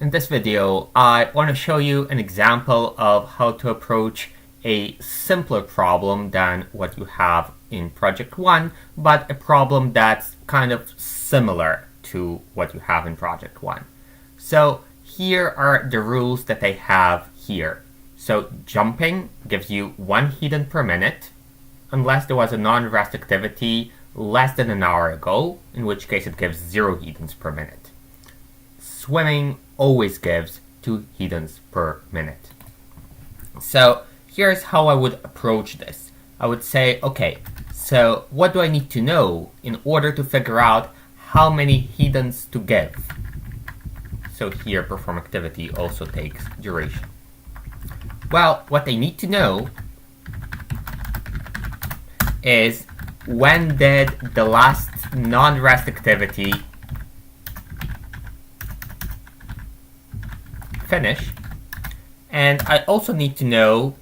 In this video, I want to show you an example of how to approach a simpler problem than what you have in Project 1, but a problem that's kind of similar to what you have in Project 1. So here are the rules that I have here. So jumping gives you 1 hidden per minute, unless there was a non-rest activity less than an hour ago, in which case it gives 0 hedons per minute. Swimming always gives 2 hedons per minute. So here's how I would approach this. I would say, okay, so what do I need to know in order to figure out how many hedons to give? So here perform activity also takes duration. Well, what I need to know is when did the last non-rest activity finish, and I also need to know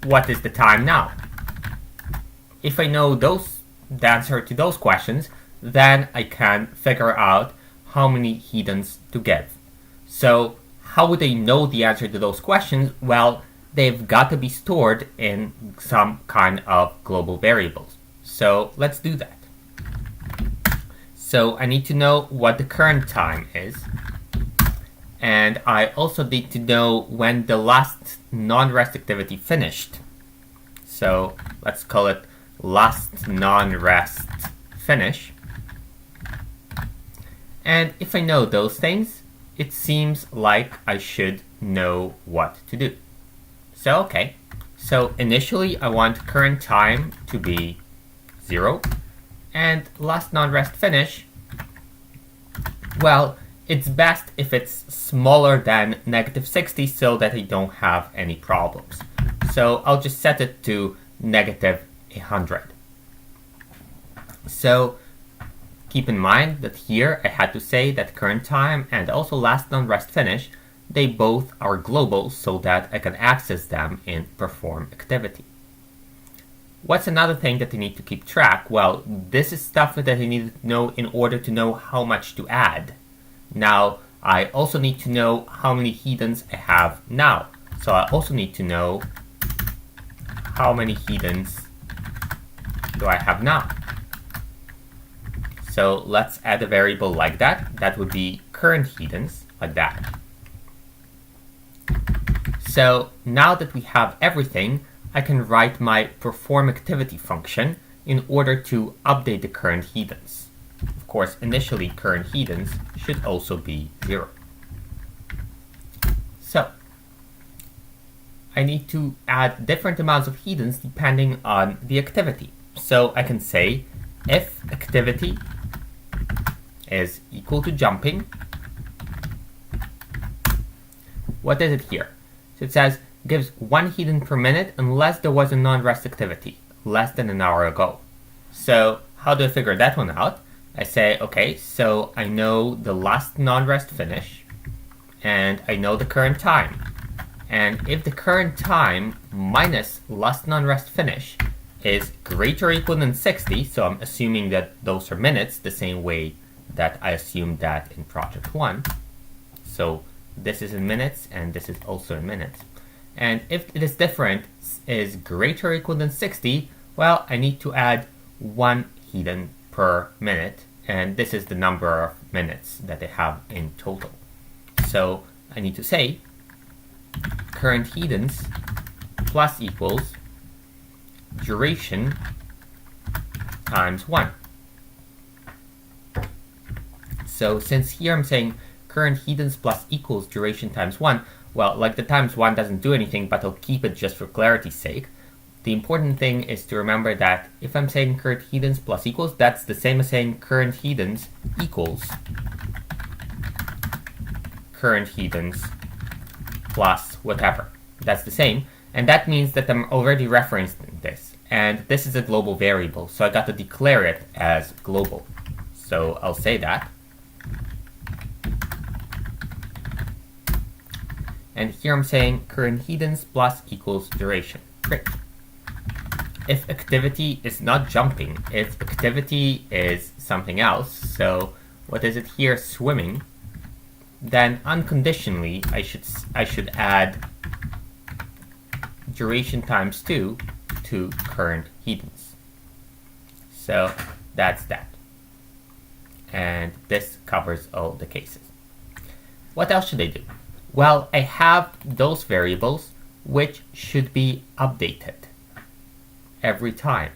what is the time now. If I know the answer to those questions, then I can figure out how many hedons to give. So how would I know the answer to those questions? Well, they've got to be stored in some kind of global variables. So let's do that. So I need to know what the current time is. And I also need to know when the last non-rest activity finished. So let's call it last non-rest finish. And if I know those things, it seems like I should know what to do. So okay, so initially I want current time to be 0, and last non-rest finish, well, it's best if it's smaller than -60 so that I don't have any problems. So I'll just set it to -100. So keep in mind that here I had to say that current time and also last non-rest finish, they both are global so that I can access them in perform activity. What's another thing that I need to keep track? Well, this is stuff that I need to know in order to know how much to add. Now, I also need to know how many hedons I have now. So I also need to know how many hedons do I have now. So let's add a variable like that. That would be current hedons, like that. So now that we have everything, I can write my perform activity function in order to update the current hedons. Of course, initially current hedons should also be 0. So I need to add different amounts of hedons depending on the activity. So I can say if activity is equal to jumping, what is it here? So it says gives 1 hedon per minute unless there was a non-rest activity less than an hour ago. So how do I figure that one out? I say, okay, so I know the last non-rest finish and I know the current time. And if the current time minus last non-rest finish is greater or equal than 60, so I'm assuming that those are minutes the same way that I assumed that in Project 1. So this is in minutes and this is also in minutes. And if this difference is greater or equal than 60, well, I need to add 1 hedon per minute, and this is the number of minutes that I have in total. So I need to say current hedons plus equals duration times 1. So since here I'm saying current hedons plus equals duration times 1, well, like the times 1 doesn't do anything, but I'll keep it just for clarity's sake. The important thing is to remember that if I'm saying current hedons plus equals, that's the same as saying current hedons equals current hedons plus whatever. That's the same, and that means that I'm already referencing this, and this is a global variable, so I got to declare it as global. So I'll say that. And here I'm saying current hedons plus equals duration. Great. If activity is not jumping, if activity is something else, so what is it here? Swimming. then unconditionally I should add duration times 2 to current hedons. So that's that. And this covers all the cases. What else should I do? Well, I have those variables which should be updated every time.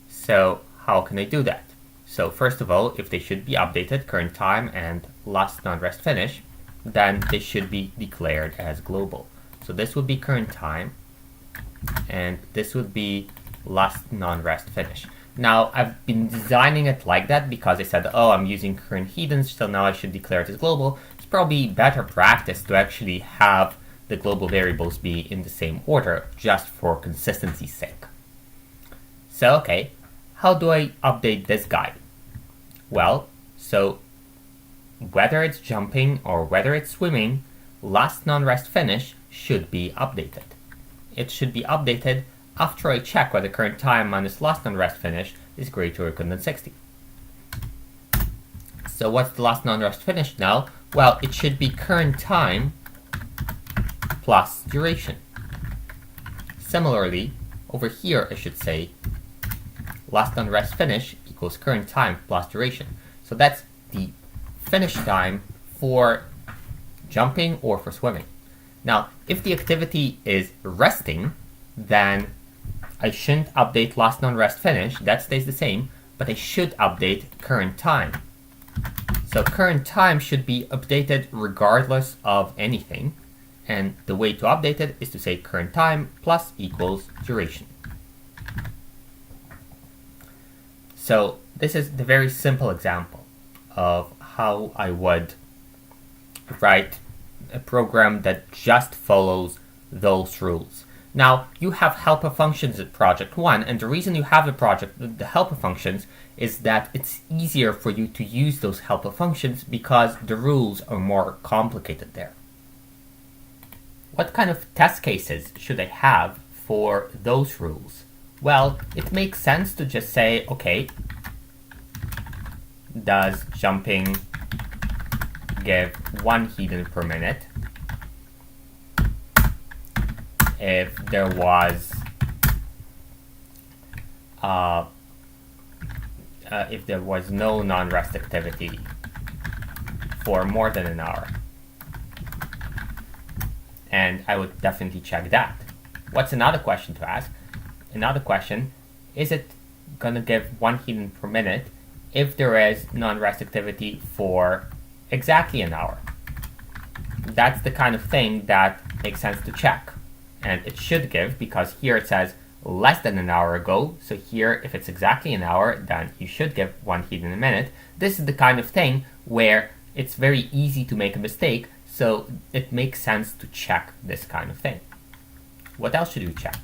So how can I do that? So first of all, if they should be updated, current time and last non-rest finish, then they should be declared as global. So this would be current time, and this would be last non-rest finish. Now, I've been designing it like that because I said, oh, I'm using current hedons, so now I should declare it as global. It's probably better practice to actually have the global variables be in the same order, just for consistency's sake. So, okay, how do I update this guy? Well, so whether it's jumping or whether it's swimming, last non-rest finish should be updated. It should be updated after I check whether current time minus last non-rest finish is greater or equal than 60. So what's the last non-rest finish now? Well, it should be current time plus duration. Similarly, over here I should say last non-rest finish equals current time plus duration. So that's the finish time for jumping or for swimming. Now, if the activity is resting, then I shouldn't update last non-rest finish, that stays the same, but I should update current time. So current time should be updated regardless of anything, and the way to update it is to say current time plus equals duration. So this is the very simple example of how I would write a program that just follows those rules. Now, you have helper functions at project 1, and the reason you have the helper functions is that it's easier for you to use those helper functions because the rules are more complicated there. What kind of test cases should I have for those rules? Well, it makes sense to just say, okay, does jumping give 1 hedon per minute if there was no non-rest activity for more than an hour? And I would definitely check that. What's another question to ask? Another question, is it gonna give 1 hedon per minute if there is non-rest activity for exactly an hour? That's the kind of thing that makes sense to check. And it should give, because here it says less than an hour ago. So here, if it's exactly an hour, then you should give 1 hedon a minute. This is the kind of thing where it's very easy to make a mistake, so it makes sense to check this kind of thing. What else should you check?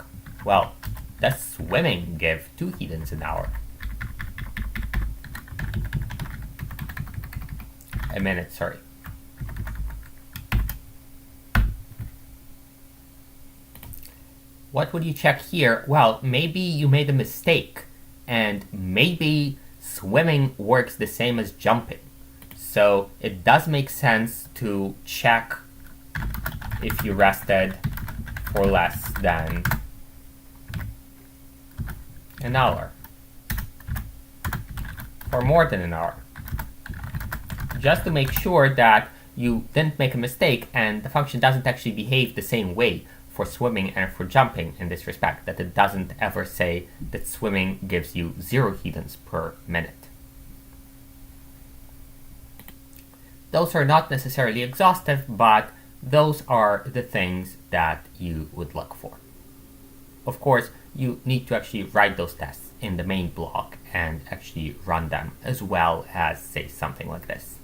Well, does swimming give 2 hedons an hour? A minute, sorry. What would you check here? Well, maybe you made a mistake, and maybe swimming works the same as jumping. So it does make sense to check if you rested for less than an hour, or more than an hour, just to make sure that you didn't make a mistake and the function doesn't actually behave the same way for swimming and for jumping in this respect, that it doesn't ever say that swimming gives you 0 hedons per minute. Those are not necessarily exhaustive, but those are the things that you would look for. Of course, you need to actually write those tests in the main block and actually run them, as well as say something like this.